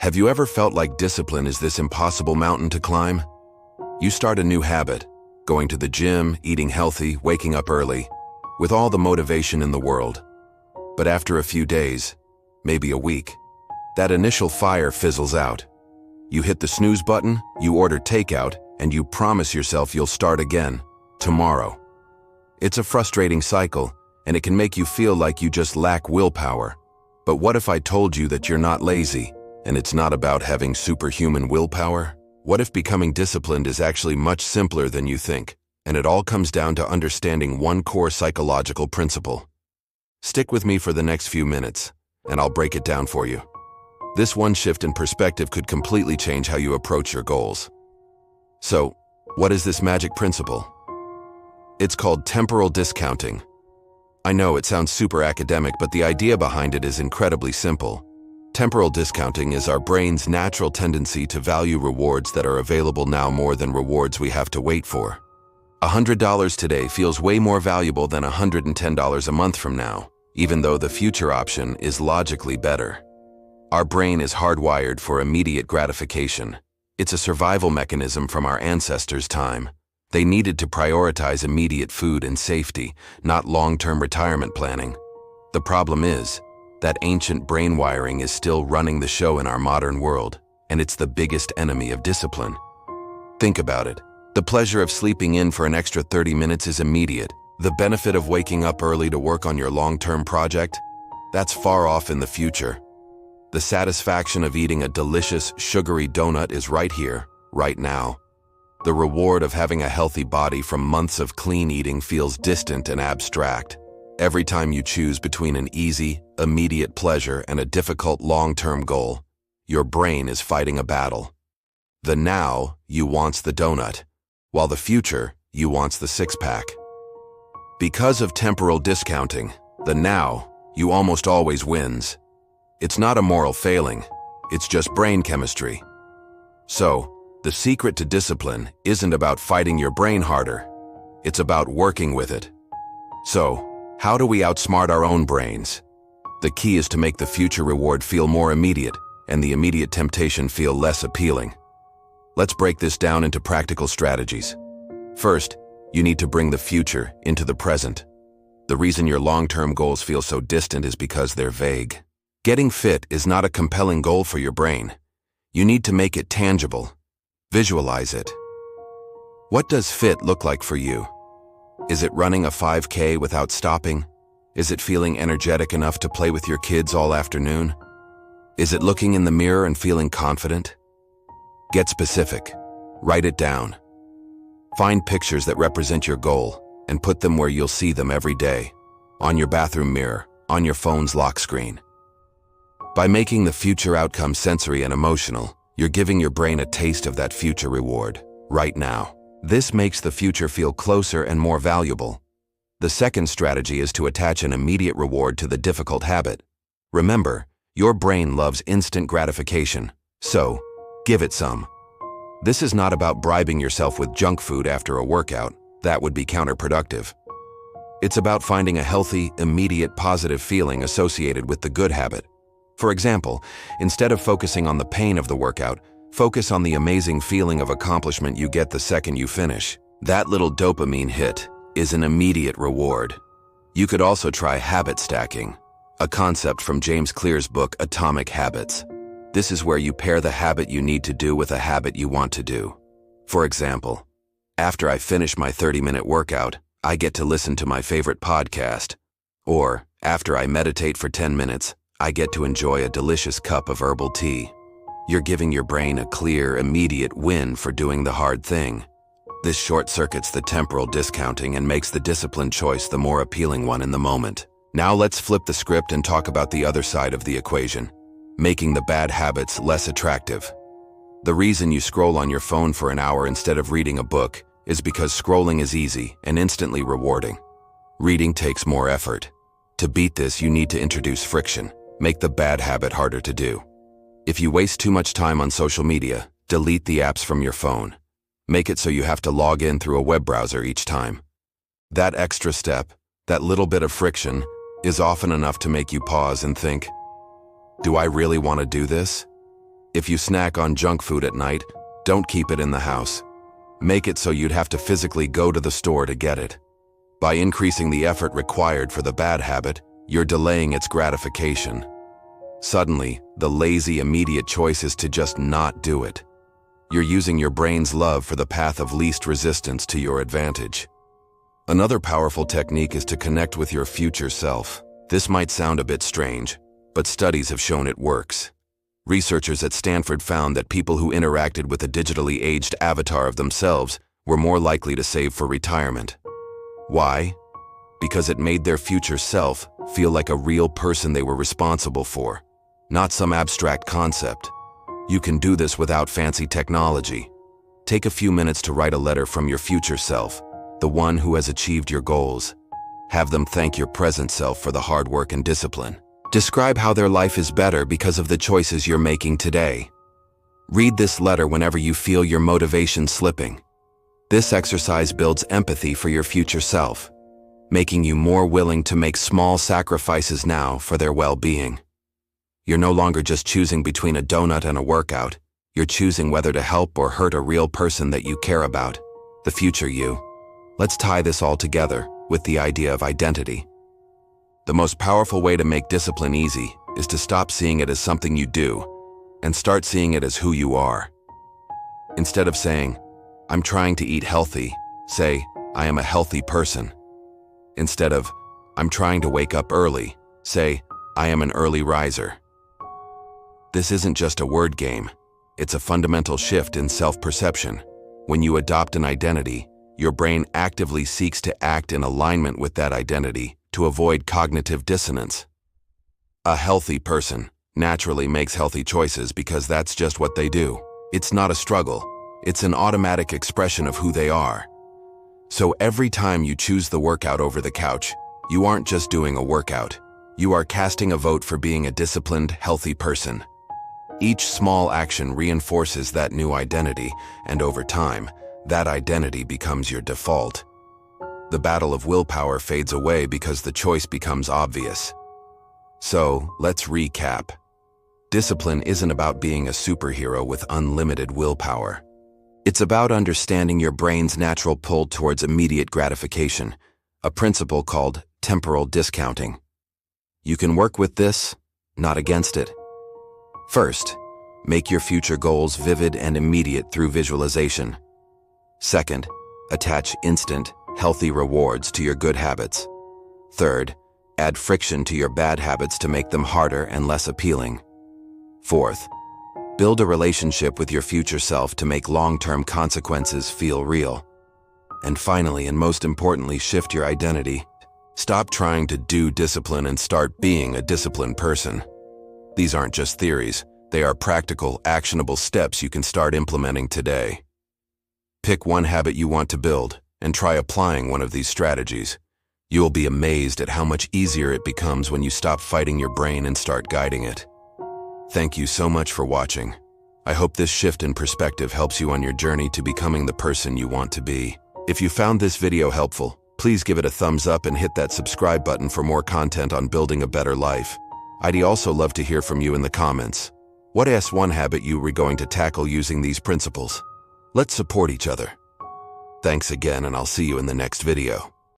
Have you ever felt like discipline is this impossible mountain to climb? You start a new habit, going to the gym, eating healthy, waking up early, with all the motivation in the world. But after a few days, maybe a week, that initial fire fizzles out. You hit the snooze button, you order takeout, and you promise yourself you'll start again, tomorrow. It's a frustrating cycle, and it can make you feel like you just lack willpower. But what if I told you that you're not lazy, and it's not about having superhuman willpower? What if becoming disciplined is actually much simpler than you think, and it all comes down to understanding one core psychological principle? Stick with me for the next few minutes, and I'll break it down for you. This one shift in perspective could completely change how you approach your goals. So, what is this magic principle? It's called temporal discounting. I know it sounds super academic, but the idea behind it is incredibly simple. Temporal discounting is our brain's natural tendency to value rewards that are available now more than rewards we have to wait for. $100 today feels way more valuable than $110 a month from now, even though the future option is logically better. Our brain is hardwired for immediate gratification. It's a survival mechanism from our ancestors' time. They needed to prioritize immediate food and safety, not long-term retirement planning. The problem is that ancient brain wiring is still running the show in our modern world, and it's the biggest enemy of discipline. Think about it. The pleasure of sleeping in for an extra 30 minutes is immediate. The benefit of waking up early to work on your long-term project? That's far off in the future. The satisfaction of eating a delicious, sugary donut is right here, right now. The reward of having a healthy body from months of clean eating feels distant and abstract. Every time you choose between an easy, immediate pleasure and a difficult long-term goal, your brain is fighting a battle. The now, you wants the donut, while the future, you wants the six-pack. Because of temporal discounting, the now, you almost always wins. It's not a moral failing, it's just brain chemistry. So, the secret to discipline isn't about fighting your brain harder, it's about working with it. So, how do we outsmart our own brains? The key is to make the future reward feel more immediate and the immediate temptation feel less appealing. Let's break this down into practical strategies. First, you need to bring the future into the present. The reason your long-term goals feel so distant is because they're vague. Getting fit is not a compelling goal for your brain. You need to make it tangible. Visualize it. What does fit look like for you? Is it running a 5K without stopping? Is it feeling energetic enough to play with your kids all afternoon? Is it looking in the mirror and feeling confident? Get specific. Write it down. Find pictures that represent your goal and put them where you'll see them every day. On your bathroom mirror, on your phone's lock screen. By making the future outcome sensory and emotional, you're giving your brain a taste of that future reward, right now. This makes the future feel closer and more valuable. The second strategy is to attach an immediate reward to the difficult habit. Remember, your brain loves instant gratification, so give it some. This is not about bribing yourself with junk food after a workout. That would be counterproductive. It's about finding a healthy, immediate positive feeling associated with the good habit. For example, instead of focusing on the pain of the workout, focus on the amazing feeling of accomplishment you get the second you finish. That little dopamine hit is an immediate reward. You could also try habit stacking, a concept from James Clear's book Atomic Habits. This is where you pair the habit you need to do with a habit you want to do. For example, after I finish my 30-minute workout, I get to listen to my favorite podcast. Or, after I meditate for 10 minutes, I get to enjoy a delicious cup of herbal tea. You're giving your brain a clear, immediate win for doing the hard thing. This short-circuits the temporal discounting and makes the disciplined choice the more appealing one in the moment. Now let's flip the script and talk about the other side of the equation, making the bad habits less attractive. The reason you scroll on your phone for an hour instead of reading a book is because scrolling is easy and instantly rewarding. Reading takes more effort. To beat this, you need to introduce friction. Make the bad habit harder to do. If you waste too much time on social media, delete the apps from your phone. Make it so you have to log in through a web browser each time. That extra step, that little bit of friction, is often enough to make you pause and think, do I really want to do this? If you snack on junk food at night, don't keep it in the house. Make it so you'd have to physically go to the store to get it. By increasing the effort required for the bad habit, you're delaying its gratification. Suddenly, the lazy, immediate choice is to just not do it. You're using your brain's love for the path of least resistance to your advantage. Another powerful technique is to connect with your future self. This might sound a bit strange, but studies have shown it works. Researchers at Stanford found that people who interacted with a digitally aged avatar of themselves were more likely to save for retirement. Why? Because it made their future self feel like a real person they were responsible for, not some abstract concept. You can do this without fancy technology. Take a few minutes to write a letter from your future self, the one who has achieved your goals. Have them thank your present self for the hard work and discipline. Describe how their life is better because of the choices you're making today. Read this letter whenever you feel your motivation slipping. This exercise builds empathy for your future self, making you more willing to make small sacrifices now for their well-being. You're no longer just choosing between a donut and a workout. You're choosing whether to help or hurt a real person that you care about, the future you. Let's tie this all together with the idea of identity. The most powerful way to make discipline easy is to stop seeing it as something you do and start seeing it as who you are. Instead of saying, "I'm trying to eat healthy," say, "I am a healthy person." Instead of, "I'm trying to wake up early," say, "I am an early riser." This isn't just a word game. It's a fundamental shift in self-perception. When you adopt an identity, your brain actively seeks to act in alignment with that identity to avoid cognitive dissonance. A healthy person naturally makes healthy choices because that's just what they do. It's not a struggle. It's an automatic expression of who they are. So every time you choose the workout over the couch, you aren't just doing a workout. You are casting a vote for being a disciplined, healthy person. Each small action reinforces that new identity, and over time, that identity becomes your default. The battle of willpower fades away because the choice becomes obvious. So, let's recap. Discipline isn't about being a superhero with unlimited willpower. It's about understanding your brain's natural pull towards immediate gratification, a principle called temporal discounting. You can work with this, not against it. First, make your future goals vivid and immediate through visualization. Second, attach instant, healthy rewards to your good habits. Third, add friction to your bad habits to make them harder and less appealing. Fourth, build a relationship with your future self to make long-term consequences feel real. And finally, and most importantly, shift your identity. Stop trying to do discipline and start being a disciplined person. These aren't just theories. They are practical, actionable steps you can start implementing today. Pick one habit you want to build and try applying one of these strategies. You will be amazed at how much easier it becomes when you stop fighting your brain and start guiding it. Thank you so much for watching. I hope this shift in perspective helps you on your journey to becoming the person you want to be. If you found this video helpful, please give it a thumbs up and hit that subscribe button for more content on building a better life. I'd also love to hear from you in the comments. What is one habit you were going to tackle using these principles? Let's support each other. Thanks again, and I'll see you in the next video.